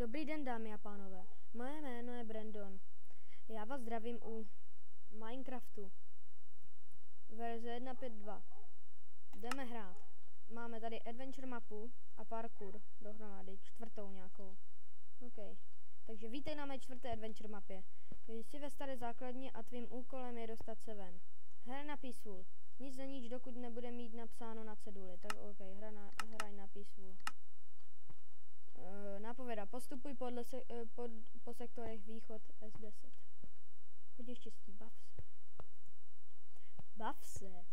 Dobrý den, dámy a pánové. Moje jméno je Brandon. Já vás zdravím u Minecraftu. Verze 1.5.2. Jdeme hrát. Máme tady adventure mapu a parkour dohromady, čtvrtou nějakou. OK. Takže vítej na mé čtvrté adventure mapě. Jsi ve staré základně a tvým úkolem je dostat se ven. Hra na peaceful. Nic za nič, dokud nebude mít napsáno na ceduli. Tak OK, hraj na peaceful. Nápověda. Postupuj po sektorech východ S10. Hodně štěstí, bav se. Bav se.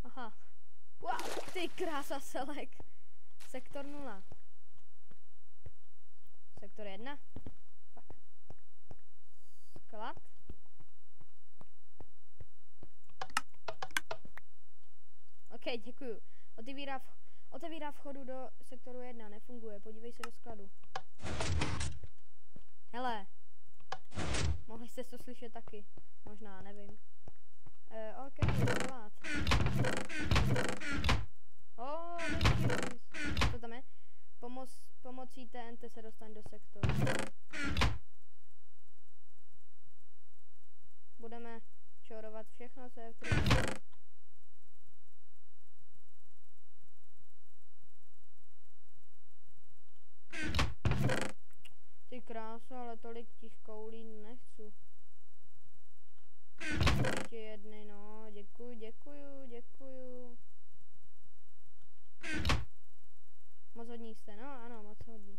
Aha. Wow, ty krása selek. Sektor 0. Sektor 1. Fak. Sklad. OK, děkuju. Otevírá vchodu do sektoru 1. Nefunguje. Podívej se do skladu. Hele. Mohli jste to slyšet taky. Možná, nevím. OK, sklad. Co tam je? Pomocí TNT se dostane do sektoru. Budeme čorovat všechno, co je v trhu. Ty kráso, ale tolik těch koulí nechci. Ještě jedny, no, děkuju. Moc hodní jste, no, ano, moc hodní.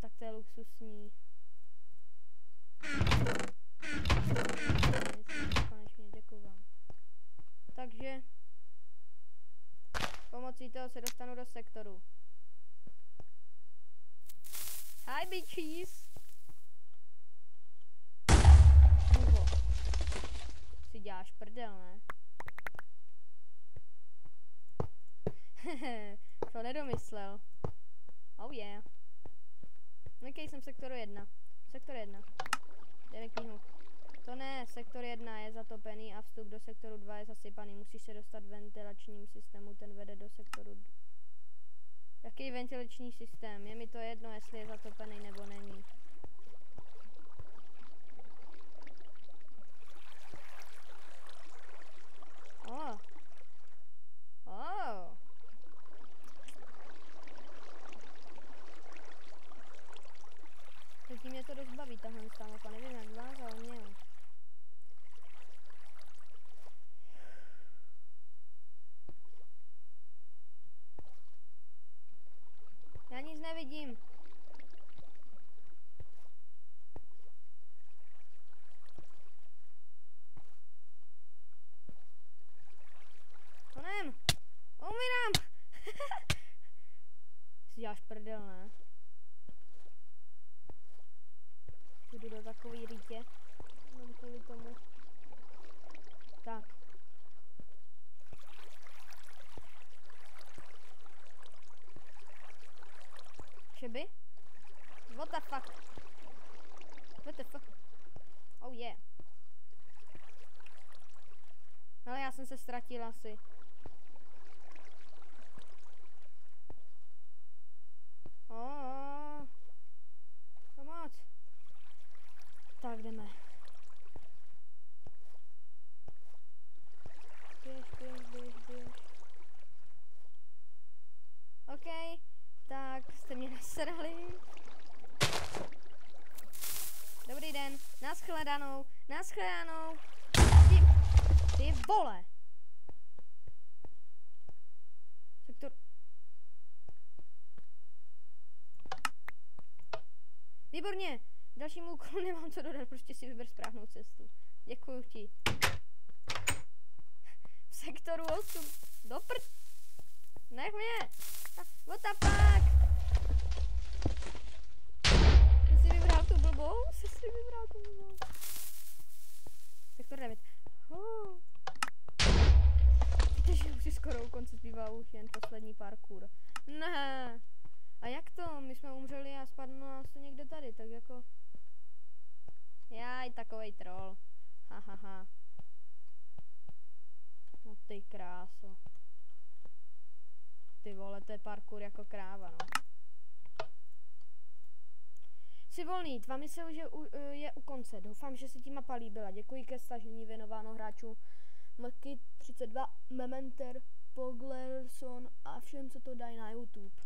Tak to je luxusní. Konečně, děkuju vám. Takže pomocí toho se dostanu do sektoru. Hi bitches. Hugo. Si děláš prdel, ne? To nedomyslel. Oh yeah. OK, jsem v sektoru 1. Sektor 1. Jdeme knihu. To ne, sektor 1 je zatopený a vstup do sektoru 2 je zasypaný. Musíš se dostat ventilačním systému, ten vede do sektoru 2. Jaký ventilační systém? Je mi to jedno, jestli je zatopený nebo není. Zatím mě to dost baví, tahle mapa, nevím jak vás, ale mě. Já nic nevidím. Honem! Umírám! Si děláš prdel, ne? Jdu do takový rýtě. Mám kvůli tomu. Tak. Šeby? What the fuck? What the fuck? Oh yeah. Ale já jsem se ztratil asi. Pomoc. Tak jdeme. Běž. OK. Tak jste mě nasrali. Dobrý den. Naschledanou. Ty vole. Sektor. Výborně. Dalšímu úkolu nemám co dodat, prostě si vyber správnou cestu. Děkuju ti. V sektoru 8. Do prd. Nech mě. What the fuck? Jsi si vybral tu blbou? Sektor 9. Víte, že už si skoro u konce zbývá už jen poslední parkour. Ne. A jak to? My jsme umřeli a spadlo nás to někde tady, tak jako... Jaj, takovej troll. Hahaha. No ty kráso. Ty vole, to je parkour jako kráva, no. Jsi volný, tvá mise už je u konce. Doufám, že se ti mapa líbila. Děkuji ke stažení věnováno hráčům Maki 32, Mementer, Poglerson a všem, co to dají na YouTube.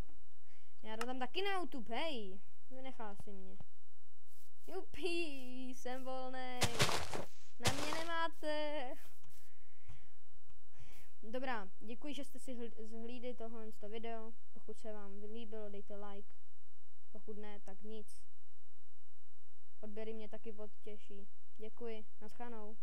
Já to tam taky na YouTube, hej. Vynechal si mě. Jupí, jsem volnej. Na mě nemáte. Dobrá, děkuji, že jste si zhlídli tohle video. Pokud se vám líbilo, dejte like. Pokud ne, tak nic. Odběry mě taky potěší. Děkuji, naschledanou.